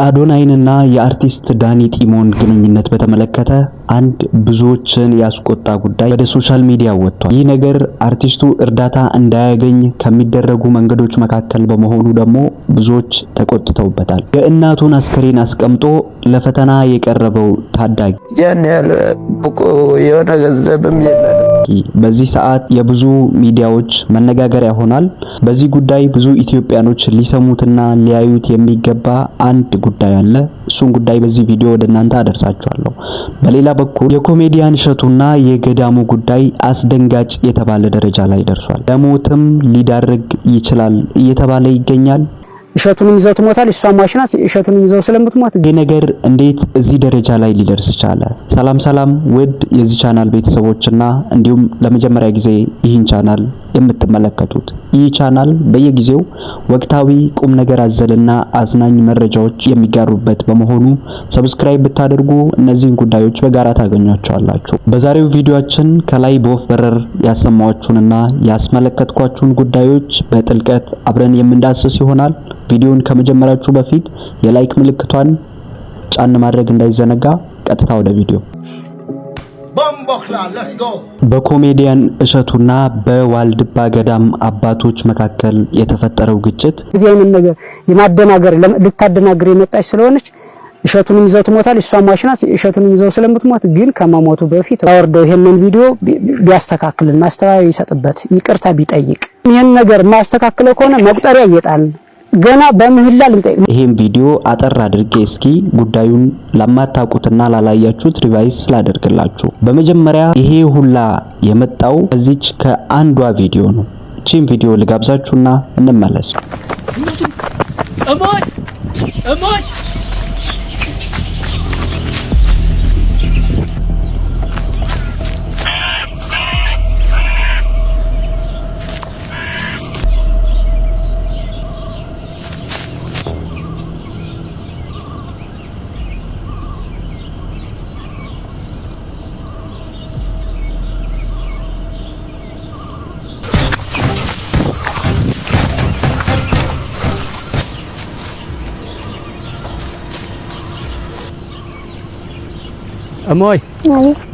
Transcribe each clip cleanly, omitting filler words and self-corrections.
አዶናይንና የአርቲስት ዳኒ ጢሞን ግንኙነት በተመለከተ አንድ ብዙዎችን ያስቆጣ ጉዳይ ወደ ሶሻል ሚዲያ ወጥቷል። ይህ ነገር አርቲስቱ እርዳታ እንዳያገኝ ከሚደረጉ መንገዶች መካከል በመሆኑ ደግሞ ብዙዎች ተቆጥተውበታል። የእናቱን አስከሬን አስቀምጦ ለፈተና የቀረበው ታዳጊ ያን ያለ ብቁ የሆነ ገንዘብም የለም። በዚህ ሰዓት የብዙ ሚዲያዎች መነጋገሪያ ሆኗል። በዚህ ጉዳይ ብዙ ኢትዮጵያኖች ሊሰሙትና ሊያዩት የሚገባ አንድ ጉዳይ አለ። እሱን ጉዳይ በዚህ ቪዲዮ ወደ እናንተ አደርሳችኋለሁ። በሌላ በኩል የኮሜዲያን እሸቱና የገዳሙ ጉዳይ አስደንጋጭ የተባለ ደረጃ ላይ ደርሷል። ለሞትም ሊዳርግ ይችላል እየተባለ ይገኛል። እሸቱንም ይዘው ትሞታል፣ እሷም ማሽናት እሸቱንም ይዘው ስለምትሞት ይህ ነገር እንዴት እዚህ ደረጃ ላይ ሊደርስ ቻለ? ሰላም ውድ የዚህ ቻናል ቤተሰቦችና እንዲሁም ለመጀመሪያ ጊዜ ይህን ቻናል የምትመለከቱት፣ ይህ ቻናል በየጊዜው ወቅታዊ ቁም ነገር አዘልና አዝናኝ መረጃዎች የሚጋሩበት በመሆኑ ሰብስክራይብ ብታደርጉ እነዚህን ጉዳዮች በጋራ ታገኟቸዋላችሁ። በዛሬው ቪዲዮአችን ከላይ በወፍ በረር ያሰማኋችሁንና ያስመለከትኳችሁን ጉዳዮች በጥልቀት አብረን የምንዳስስ ይሆናል። ቪዲዮን ከመጀመራችሁ በፊት የላይክ ምልክቷን ጫን ማድረግ እንዳይዘነጋ። ቀጥታ ወደ ቪዲዮ። በኮሜዲያን እሸቱና በዋልድባ ገዳም አባቶች መካከል የተፈጠረው ግጭት እዚያውን ነገር የማደናገር ልታደናግር የመጣች ስለሆነች እሸቱንም ይዘው ትሞታል፣ እሷም ማሽናት እሸቱንም ይዘው ስለምትሞት ግን ከመሞቱ በፊት አወርደው ይሄንን ቪዲዮ ቢያስተካክልና ማስተካከል ይሰጥበት ይቅርታ ቢጠይቅ ይሄን ነገር ማስተካከለው ከሆነ መቁጠሪያ እየጣል ገና በምህላ ልንጠይቅ። ይሄን ቪዲዮ አጠር አድርጌ እስኪ ጉዳዩን ለማታውቁትና ላላያችሁት ሪቫይስ ላደርግላችሁ። በመጀመሪያ ይሄ ሁላ የመጣው ከዚች ከአንዷ ቪዲዮ ነው። እቺን ቪዲዮ ልጋብዛችሁና እንመለስ። እሞይ እሞይ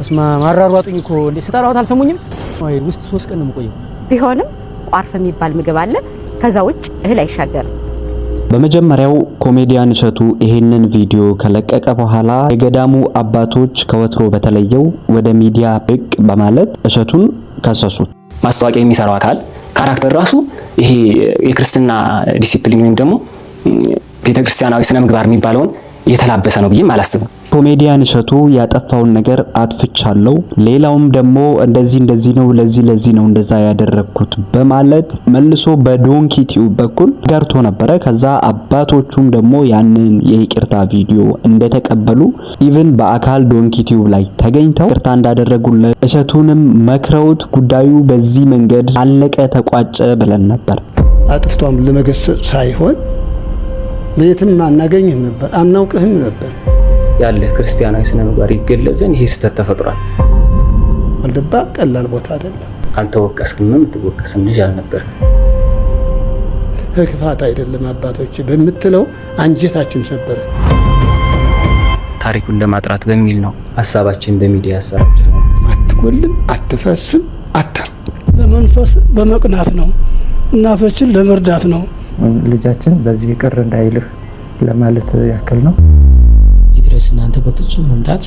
እስማ ማራሯጡኝ እኮ እንዴ ስታራውት አልሰሙኝም? ወይ ውስጥ 3 ቀን ነው የምቆየው። ቢሆንም ቋርፍ የሚባል ምግብ አለ፣ ከዛ ውጭ እህል አይሻገርም። በመጀመሪያው ኮሜዲያን እሸቱ ይሄንን ቪዲዮ ከለቀቀ በኋላ የገዳሙ አባቶች ከወትሮ በተለየው ወደ ሚዲያ ብቅ በማለት እሸቱን ከሰሱት። ማስታወቂያ የሚሰራው አካል ካራክተር ራሱ ይሄ የክርስትና ዲሲፕሊን ወይም ደግሞ ቤተክርስቲያናዊ ስነ ምግባር የሚባለውን የተላበሰ ነው ብዬ አላስብም። ኮሜዲያን እሸቱ ያጠፋውን ነገር አጥፍቻለሁ፣ ሌላውም ደግሞ እንደዚህ ነው ለዚህ ነው እንደዛ ያደረኩት በማለት መልሶ በዶንኪ ቲዩብ በኩል ጋርቶ ነበረ። ከዛ አባቶቹም ደግሞ ያንን የይቅርታ ቪዲዮ እንደተቀበሉ ኢቭን በአካል ዶንኪ ቲዩብ ላይ ተገኝተው ይቅርታ እንዳደረጉለት እሸቱንም መክረውት ጉዳዩ በዚህ መንገድ አለቀ ተቋጨ ብለን ነበር። አጥፍቷም ለመገሰጽ ሳይሆን ለየትም አናገኝም ነበር፣ አናውቅህም ነበር ያለ ክርስቲያናዊ ስነ ምግባር ይገለጽን። ይሄ ስህተት ተፈጥሯል። ዋልድባ ቀላል ቦታ አይደለም። አልተወቀስክም፣ የምትወቀስም ልጅ አልነበርም። ክፋት አይደለም አባቶች በምትለው አንጀታችን ሰበረ። ታሪኩን ለማጥራት በሚል ነው ሐሳባችን በሚዲያ ያሰራጭ ነው። አትጎልም፣ አትፈስም፣ አታር ለመንፈስ በመቅናት ነው፣ እናቶችን ለመርዳት ነው። ልጃችን በዚህ ቅር እንዳይልህ ለማለት ያክል ነው። እዚህ ድረስ እናንተ በፍጹም መምጣት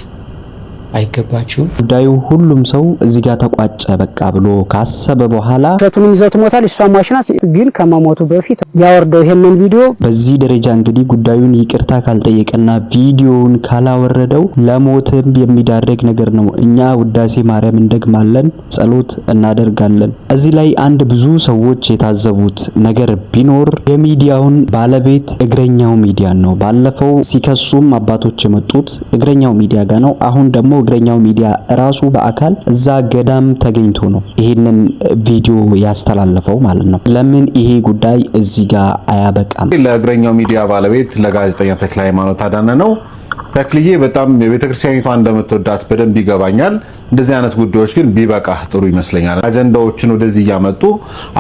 አይገባችሁም። ጉዳዩ ሁሉም ሰው እዚህ ጋር ተቋጨ በቃ ብሎ ካሰበ በኋላ እሸቱንም ይዘው ትሞታል፣ እሷም ማሽናት ግን ከመሞቱ በፊት ያወርደው ይሄንን ቪዲዮ በዚህ ደረጃ እንግዲህ ጉዳዩን ይቅርታ ካልጠየቀና ቪዲዮውን ካላወረደው ለሞትም የሚዳረግ ነገር ነው። እኛ ውዳሴ ማርያም እንደግማለን፣ ጸሎት እናደርጋለን። እዚህ ላይ አንድ ብዙ ሰዎች የታዘቡት ነገር ቢኖር የሚዲያውን ባለቤት እግረኛው ሚዲያ ነው። ባለፈው ሲከሱም አባቶች የመጡት እግረኛው ሚዲያ ጋር ነው። አሁን ደግሞ እግረኛው ሚዲያ ራሱ በአካል እዛ ገዳም ተገኝቶ ነው ይሄንን ቪዲዮ ያስተላለፈው ማለት ነው። ለምን ይሄ ጉዳይ እዚህ ጋር አያበቃም? ለእግረኛው ሚዲያ ባለቤት ለጋዜጠኛ ተክለ ሃይማኖት አዳነ ነው። ተክልዬ በጣም የቤተክርስቲያኒቷ እንደምትወዳት በደንብ ይገባኛል። እንደዚህ አይነት ጉዳዮች ግን ቢበቃ ጥሩ ይመስለኛል። አጀንዳዎችን ወደዚህ ያመጡ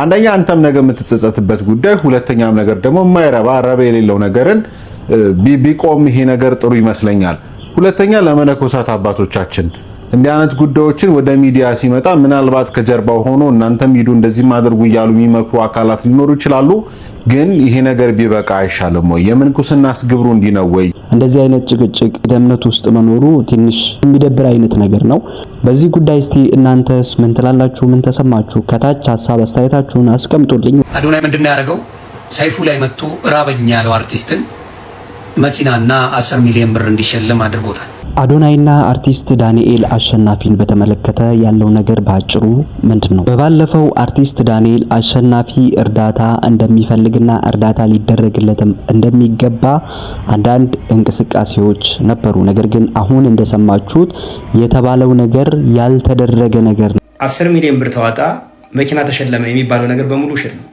አንደኛ አንተም ነገ የምትጸጸትበት ጉዳይ፣ ሁለተኛም ነገር ደግሞ የማይረባ ረብ የሌለው ነገርን ቢቆም ይሄ ነገር ጥሩ ይመስለኛል። ሁለተኛ ለመነኮሳት አባቶቻችን እንዲህ አይነት ጉዳዮችን ወደ ሚዲያ ሲመጣ ምናልባት ከጀርባው ሆኖ እናንተም ሂዱ እንደዚህ ማድረጉ እያሉ የሚመክሩ አካላት ሊኖሩ ይችላሉ። ግን ይሄ ነገር ቢበቃ አይሻልም ወይ? የምንኩስናስ ግብሩ እንዲህ ነው ወይ? እንደዚህ አይነት ጭቅጭቅ በእምነት ውስጥ መኖሩ ትንሽ የሚደብር አይነት ነገር ነው። በዚህ ጉዳይ እስቲ እናንተስ ምን ትላላችሁ? ምን ተሰማችሁ? ከታች ሐሳብ አስተያየታችሁን አስቀምጡልኝ። አዶናይ ምንድነው ያደረገው? ሰይፉ ላይ መጥቶ ራበኛ ያለው አርቲስትን መኪናና 10 ሚሊዮን ብር እንዲሸለም አድርጎታል። አዶናይና አርቲስት ዳንኤል አሸናፊን በተመለከተ ያለው ነገር ባጭሩ ምንድነው? በባለፈው አርቲስት ዳንኤል አሸናፊ እርዳታ እንደሚፈልግና እርዳታ ሊደረግለትም እንደሚገባ አንዳንድ እንቅስቃሴዎች ነበሩ። ነገር ግን አሁን እንደሰማችሁት የተባለው ነገር ያልተደረገ ነገር ነው። 10 ሚሊዮን ብር ተዋጣ መኪና ተሸለመ የሚባለው ነገር በሙሉ ውሸት ነው።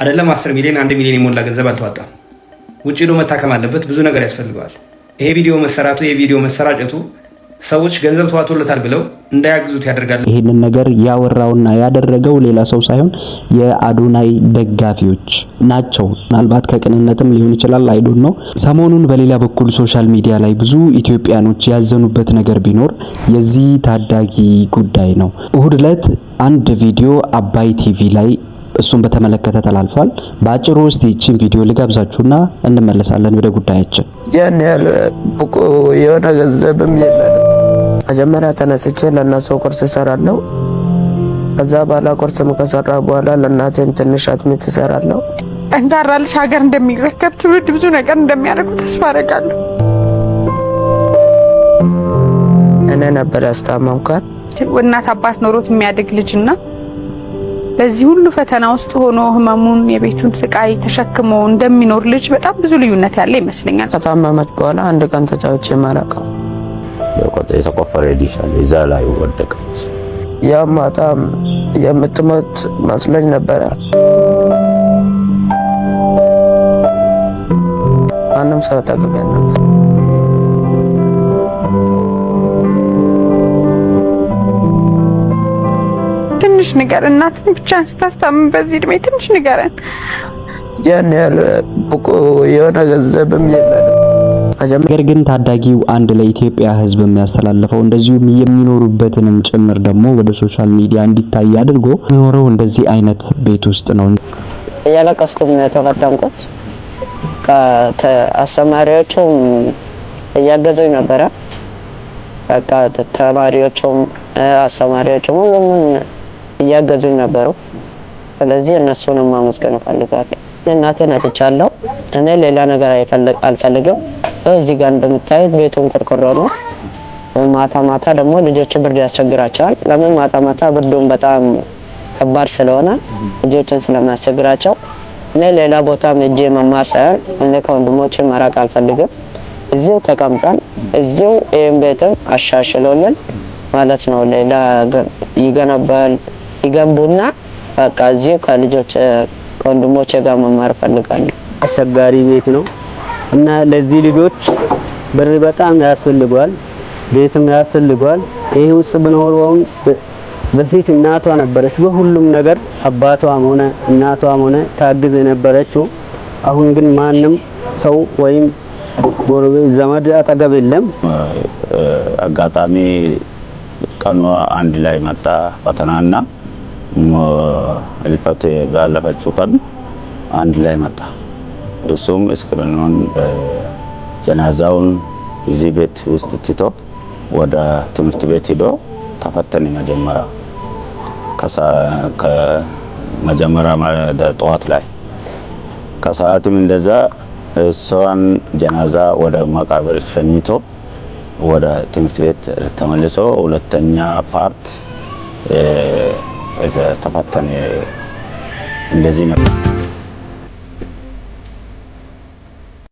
አይደለም 10 ሚሊዮን 1 ሚሊዮን የሞላ ገንዘብ አልተዋጣም። ውጪ ሄዶ መታከም አለበት። ብዙ ነገር ያስፈልገዋል። ይሄ ቪዲዮ መሰራቱ የቪዲዮ መሰራጨቱ ሰዎች ገንዘብ ተዋቶለታል ብለው እንዳያግዙት ያደርጋል። ይሄንን ነገር ያወራውና ያደረገው ሌላ ሰው ሳይሆን የአዶናይ ደጋፊዎች ናቸው። ምናልባት ከቅንነትም ሊሆን ይችላል፣ አይዶን ነው። ሰሞኑን በሌላ በኩል ሶሻል ሚዲያ ላይ ብዙ ኢትዮጵያኖች ያዘኑበት ነገር ቢኖር የዚህ ታዳጊ ጉዳይ ነው። እሁድ ዕለት አንድ ቪዲዮ አባይ ቲቪ ላይ እሱን በተመለከተ ተላልፏል። ባጭሩ እስቲ እቺን ቪዲዮ ልጋብዛችሁና እንመለሳለን ወደ ጉዳያችን። ያን ያህል ብቁ የሆነ ገንዘብም የለንም። መጀመሪያ ተነስቼ ለእነሱ ቁርስ እሰራለሁ። ከዛ በኋላ ቁርስም ከሰራ በኋላ ለእናቴም ትንሽ አጥሚት እሰራለሁ። ጠንካራ ልጅ ሀገር እንደሚረከብ ትውልድ ብዙ ነገር እንደሚያደርጉ ተስፋ አደርጋለሁ። እኔ ነበር ያስታመምኳት። እናት አባት ኖሮት የሚያድግ ልጅና በዚህ ሁሉ ፈተና ውስጥ ሆኖ ህመሙን የቤቱን ስቃይ ተሸክሞ እንደሚኖር ልጅ በጣም ብዙ ልዩነት ያለ ይመስለኛል። ከታመመች በኋላ አንድ ቀን ተጫውቼ ማራቀው የተቆፈረ ዲሻል እዛ ላይ ወደቀች። ያ ማታም የምትሞት መስሎኝ ነበረ። ማንም ሰው ተገበያ ነበር። ትንሽ ነገር እናትን ብቻ ስታስታምም በዚህ እድሜ ትንሽ ንገረን። ያን ያህል ብቁ የሆነ ገንዘብም የለንም። ነገር ግን ታዳጊው አንድ ለኢትዮጵያ ሕዝብ የሚያስተላልፈው እንደዚሁም የሚኖሩበትንም ጭምር ደግሞ ወደ ሶሻል ሚዲያ እንዲታይ አድርጎ ኖረው እንደዚህ አይነት ቤት ውስጥ ነው። እያለቀስኩም ነው የተፈተንኩት። ከአስተማሪዎቹም እያገዙኝ ነበረ። በቃ ተማሪዎቹም አስተማሪዎቹም ሁሉም እያገዙኝ ነበሩ። ስለዚህ እነሱንም ማመስገን እፈልጋለሁ። እናቴን አጥቻለሁ። እኔ ሌላ ነገር አልፈልግም። እዚህ ጋር እንደምታዩት ቤቱን ቆርቆሮ ነው። ማታ ማታ ደግሞ ልጆች ብርድ ያስቸግራቸዋል። ለምን ማታ ማታ ብርዱን በጣም ከባድ ስለሆነ ልጆችን ስለማያስቸግራቸው እኔ ሌላ ቦታ ሄጄ መማር ሳይሆን እኔ ከወንድሞቼ መራቅ አልፈልግም። እዚሁ ተቀምጠን እዚሁ ይሄን ቤትም አሻሽሎልን ማለት ነው። ሌላ ይገንቡና በቃ እዚሁ ከልጆች ከወንድሞቼ ጋር መማር ፈልጋለሁ። አስቸጋሪ ቤት ነው እና ለዚህ ልጆች ብር በጣም ያስፈልጋል፣ ቤትም ያስፈልጋል። ይሄ ውስጥ ብኖረውም በፊት እናቷ ነበረች በሁሉም ነገር አባቷም ሆነ እናቷም ሆነ ታግዝ የነበረችው። አሁን ግን ማንም ሰው ወይም ጎረቤት ዘመድ አጠገብ የለም። አጋጣሚ ቀኑ አንድ ላይ መጣ ፈተናና ልፈት ባለፈችው ቀን አንድ ላይ መጣ። እሱም እስክሪኑን ጀናዛውን እዚህ ቤት ውስጥ ትቶ ወደ ትምህርት ቤት ሄዶ ተፈተነ። ከመጀመሪያ ጠዋት ላይ ከሰዓትም እንደዛ እሷን ጀናዛ ወደ መቃብር ሸኝቶ ወደ ትምህርት ቤት ተመልሶ ሁለተኛ ፓርት ተፈተነ። እንደዚህ ነበር።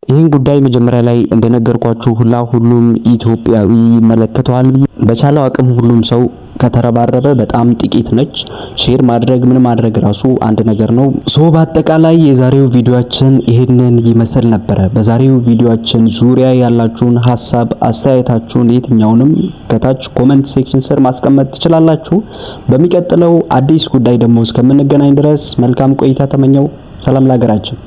ይህን ጉዳይ መጀመሪያ ላይ እንደነገርኳችሁ ሁሉም ኢትዮጵያዊ ይመለከተዋል። በቻለው አቅም ሁሉም ሰው ከተረባረበ በጣም ጥቂት ነች። ሼር ማድረግ ምን ማድረግ ራሱ አንድ ነገር ነው። በአጠቃላይ የዛሬው ቪዲዮአችን ይሄንን ይመስል ነበረ። በዛሬው ቪዲዮአችን ዙሪያ ያላችሁን ሐሳብ አስተያየታችሁን የትኛውንም ከታች ኮሜንት ሴክሽን ስር ማስቀመጥ ትችላላችሁ። በሚቀጥለው አዲስ ጉዳይ ደግሞ እስከምንገናኝ ድረስ መልካም ቆይታ ተመኘው። ሰላም ለሀገራችን።